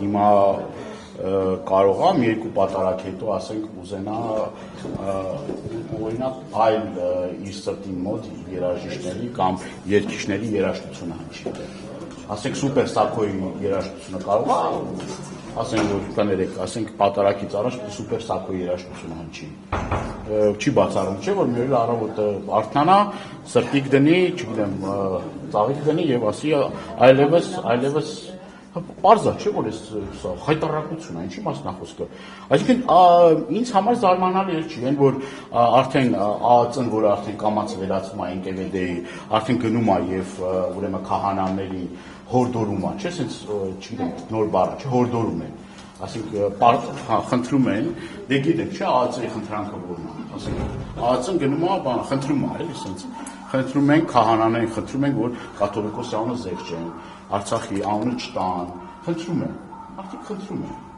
հիմա կարող է մի երկու պատարակ հետո ասենք ուզենա օրինակ այլ իր սրտին մոտ երաժիշտների կամ երգիչների երաժշտությունը հնչի։ Ասենք սուպեր սակոյի երաժշտությունը կարող է ասենք որ կներեք, ասենք պատարակից առաջ սուպեր սակոյի երաժշտությունը հնչի։ Չի բացառում, չէ՞ որ մի օր առավոտը արթնանա, սրտիկ դնի, չգիտեմ, ծաղիկ դնի եւ ասի այլևս Պարզ է, չէ՞ որ այս հայտարարությունն է, ինչի մասն է խոսքը։ Այսինքն ինձ համար զարմանալի չի, այն որ արդեն ԱԱԾ-ն, որը արդեն կամաց վերածվում է NKVD-ի, արդեն գնում է եւ ուրեմն քահանաների հորդորում է, չէ՞, ասենց չգիտեմ, նոր բառ է, չէ՞, հորդորում են։ Այսինքն խնդրում են, դե գիտեք, չէ՞, ԱԱԾ-ի խնդրանքը որն է, ասենք ԱԱԾ-ն գնում է, խնդրում է, էլի, ասենց խնդրում են քահանաներին, խնդրում են, որ կաթողիկոսի անունը զեղչեն, Արցախի անունը չտան, խնդրում են, արդեն խնդրում են։